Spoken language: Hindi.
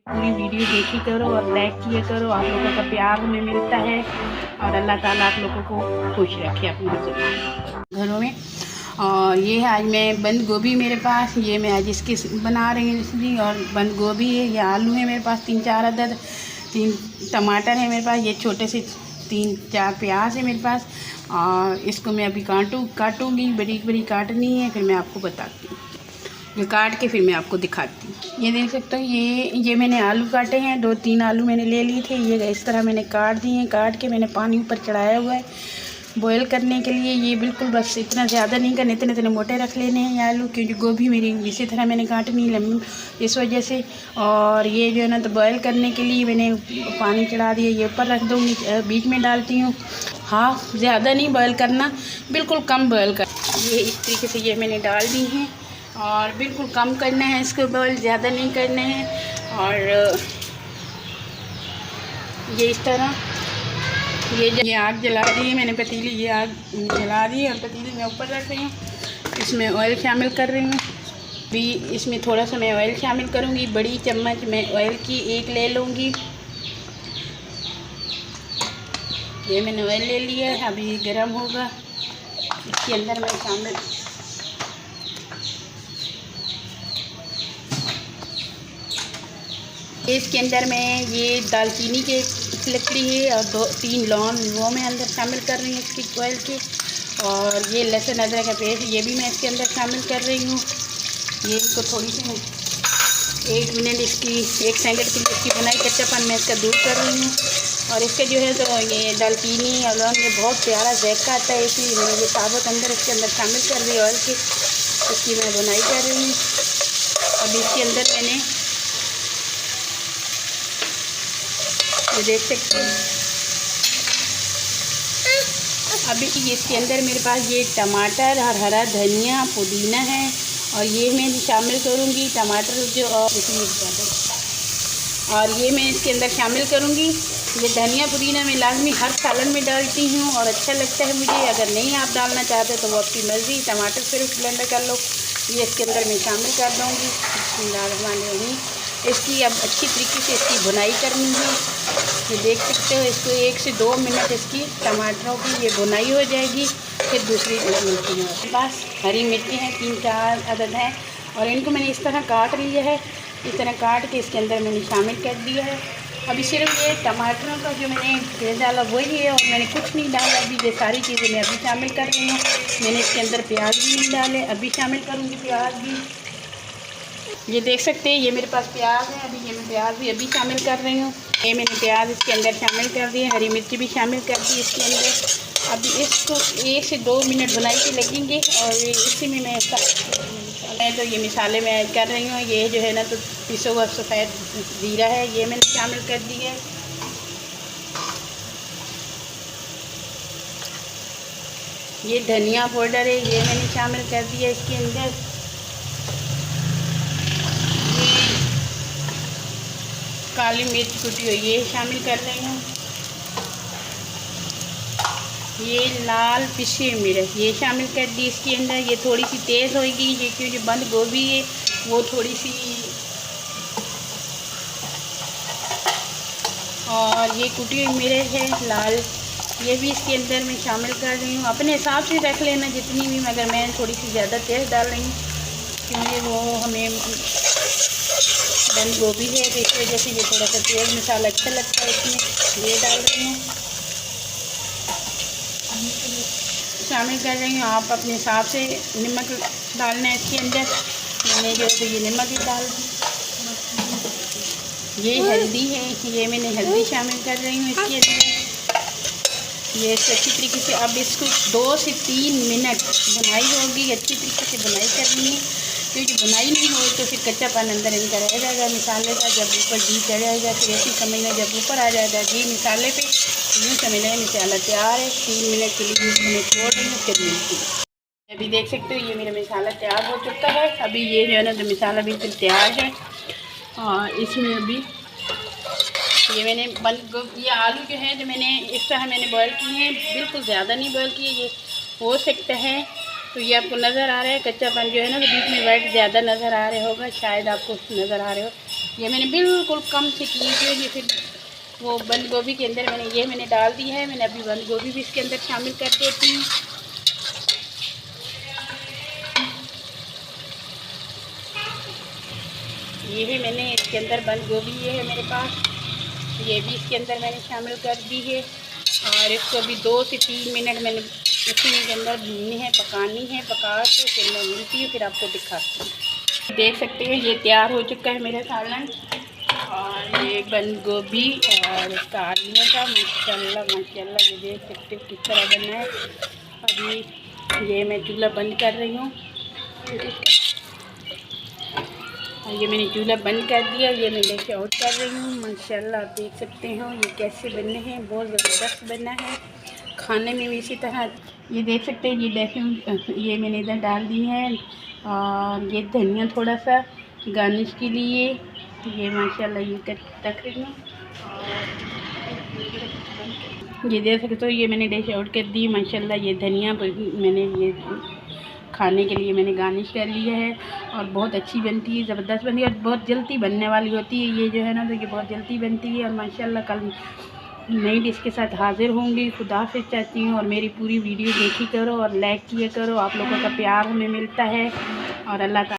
पूरी वीडियो देखी करो और लाइक किया करो। आप लोगों का प्यार हमें मिलता है और अल्लाह ताला आप लोगों को खुश रखे अपने घरों में। और ये है आज मैं बंद गोभी मेरे पास, ये मैं आज इसकी बना रही हूँ इसलिए। और बंद गोभी है, ये आलू है मेरे पास 3-4 अदद, 3 टमाटर है मेरे पास, ये छोटे से 3-4 प्याज है मेरे पास। और इसको मैं अभी काटूँगी, बड़ी बड़ी काटनी है, फिर मैं आपको बताती हूँ। ये काट के फिर मैं आपको दिखाती हूँ। ये देख सकते हो, ये मैंने आलू काटे हैं, 2-3 आलू मैंने ले लिए थे। ये इस तरह मैंने काट दिए हैं। काट के मैंने पानी ऊपर चढ़ाया हुआ है बॉयल करने के लिए। ये बिल्कुल बस इतना ज़्यादा नहीं करना, इतने इतने मोटे रख लेने हैं ये आलू, क्योंकि गोभी मेरी इसी तरह मैंने काटनी लम्बी, इस वजह से। और ये जो है ना, तो बॉयल करने के लिए मैंने पानी चढ़ा दिया, ये ऊपर रख दूँगी, बीच में डालती हूँ। हाँ, ज़्यादा नहीं बॉयल करना, बिल्कुल कम बॉयल कर। ये इस तरीके से ये मैंने डाल दी हैं और बिल्कुल कम करना है इसको बॉयल, ज़्यादा नहीं करना है। और ये इस तरह ये आग जला दी है मैंने पतीली, ये आग जला दी है और पतीली मैं ऊपर रख रही हूँ। इसमें ऑयल शामिल कर रही हूँ। भी इसमें थोड़ा सा मैं ऑयल शामिल करूँगी, बड़ी चम्मच मैं ऑयल की एक ले लूँगी। ये मैंने ऑयल ले लिया है, अभी गर्म होगा। इसके अंदर मैं शामिल इसके अंदर मैं ये दालचीनी के लकड़ी है और 2-3 लौंग वो मैं अंदर शामिल कर रही हूँ इसकी ऑयल की। और ये लहसुन अदरक का पेस्ट ये भी मैं इसके अंदर शामिल कर रही हूँ। ये इनको थोड़ी सी 1 मिनट इसकी 1 सेकंड के लिए इसकी बनाई कच्चापन मैं इसका दूर कर रही हूँ। और इसका जो है तो ये दालचीनी और लौंग ये बहुत प्यारा जायका आता है, इसलिए मैंने ये साबुत अंदर इसके अंदर शामिल कर दी ऑयल की। इसकी मैं बुनाई कर रही हूँ। अभी इसके अंदर मैंने ये देख सकते हैं, अभी इसके अंदर मेरे पास ये टमाटर और हरा धनिया पुदीना है और ये मैं शामिल करूँगी। टमाटर जो और ये मैं इसके अंदर शामिल करूँगी। ये धनिया पुदीना मैं लाजमी हर सालन में डालती हूँ और अच्छा लगता है मुझे। अगर नहीं आप डालना चाहते तो वो आपकी मर्ज़ी। टमाटर सिर्फ ब्लेंडर कर लो, ये इसके अंदर मैं शामिल कर दूँगी। इसकी अब अच्छी तरीके से इसकी भुनाई करनी है। ये देख सकते हो, इसको 1 से 2 मिनट इसकी टमाटरों की ये भुनाई हो जाएगी। फिर दूसरी मिर्ची है मेरे पास, हरी मिर्ची हैं 3-4 अदद हैं और इनको मैंने इस तरह काट लिया है। इस तरह काट के इसके अंदर मैंने शामिल कर दिया है। अभी सिर्फ ये टमाटरों का जो मैंने तेल डाला वही है और मैंने कुछ नहीं डाला। अभी ये सारी चीज़ें मैं अभी शामिल कर रही हूँ। मैंने इसके अंदर प्याज भी नहीं डाले, अभी शामिल करूँगी प्याज भी। ये देख सकते हैं, ये मेरे पास प्याज है, अभी ये मैं प्याज भी अभी शामिल कर रही हूँ। ये मैंने प्याज इसके अंदर शामिल कर दिए, हरी मिर्ची भी शामिल कर दी इसके अंदर। अभी इसको 1 से 2 मिनट बनाई के लगेंगे और इसी में मैं तो ये मिसाले मैं ऐड कर रही हूँ। ये जो है ना, तो पिसा हुआ सफ़ेद ज़ीरा है, ये मैंने शामिल कर दी है। ये धनिया पाउडर है, ये मैंने शामिल कर दिया इसके अंदर। काली मिर्च कुटी हुई ये शामिल कर रही हूँ। ये लाल पिसी मिर्च ये शामिल कर दी इसके अंदर। ये थोड़ी सी तेज़ होगी, ये क्योंकि बंद गोभी है वो थोड़ी सी। और ये कुटी हुई मिर्च है लाल, ये भी इसके अंदर मैं शामिल कर रही हूँ। अपने हिसाब से रख लेना जितनी भी, मगर मैं थोड़ी सी ज़्यादा तेज़ डाल रही हूँ क्योंकि वो हमें बंद गोभी है तो इस वजह से ये थोड़ा सा तेज़ मसाला अच्छा लगता है इसमें। ये डाल रही हूँ, शामिल कर रही हूँ। आप अपने हिसाब से नमक डालना है इसके अंदर। मैंने जो है ये नमक भी डाल दी। ये हल्दी है, ये मैंने हल्दी शामिल कर रही हूँ इसके अंदर। ये अच्छी तरीके से अब इसको 2 से 3 मिनट बुनाई होगी, अच्छी तरीके से बुनाई करनी है क्योंकि बुनाई नहीं हो तो फिर कच्चापन अंदर इनका रह जाएगा मिसाले का। जब ऊपर घी चढ़ जाएगा फिर ऐसी समझना, जब ऊपर आ जाएगा घी मिसाले पे यूँ समझना मिसाला तैयार है। 3 मिनट के लिए मैं छोड़ रही हूँ, फिर मिलती हूँ। अभी देख सकते हो ये मेरा मिसाला तैयार हो चुका है। अभी ये जो है ना, तो मिसाला बिल्कुल तैयार है। और इसमें अभी ये मैंने ये आलू जो है जो मैंने इस तरह मैंने बॉयल किए हैं, बिल्कुल ज़्यादा नहीं बॉयल किए। ये हो सकता है तो ये आपको नज़र आ रहा है कच्चापन जो है ना, तो बीच में वाइट ज़्यादा नज़र आ रहा होगा, शायद आपको नज़र आ रहे हो। ये मैंने बिल्कुल कम से की है। ये फिर वो बंद गोभी के अंदर मैंने डाल दी है। मैंने अभी बंद गोभी भी इसके अंदर शामिल कर देती हूँ। ये भी मैंने इसके अंदर बंद गोभी ये है मेरे पास, ये भी इसके अंदर मैंने शामिल कर दी है। और इसको भी 2 से 3 मिनट मैंने इसी के अंदर भूननी है, पकानी है। पका के फिर मैं मिलती हूँ, फिर आपको दिखाती हूँ। देख सकते हैं ये तैयार हो चुका है मेरा सालन। और ये बंद गोभी और इसका आलू का माशाल्लाह माशाल्लाह, ये देख सकते हो किस तरह बना है। अभी ये मैं चूल्हा बंद कर रही हूँ। ये मैंने चूल्हा बंद कर दिया। ये मैं डिश आउट कर रही हूँ। माशाल्लाह आप देख सकते हो ये कैसे बने हैं, बहुत ज़बरदस्त बना है। खाने में भी इसी तरह ये देख सकते हैं। ये डिश ये मैंने इधर डाल दी है। और ये धनिया थोड़ा सा गार्निश के लिए, ये माशाल्लाह ये रख रही हूँ। ये देख सकते हो ये मैंने डिश आउट कर दी। माशाल्लाह ये धनिया मैंने ये खाने के लिए मैंने गार्निश कर लिया है। और बहुत अच्छी बनती है, ज़बरदस्त बनती है और बहुत जल्दी बनने वाली होती है। ये जो है ना, तो ये बहुत जल्दी बनती है। और माशाल्लाह कल नई डिश के साथ हाज़िर होंगी। खुदा हाफ़िज़ चाहती हूँ। और मेरी पूरी वीडियो देखी करो और लाइक किया करो। आप लोगों का प्यार हमें मिलता है। और अल्लाह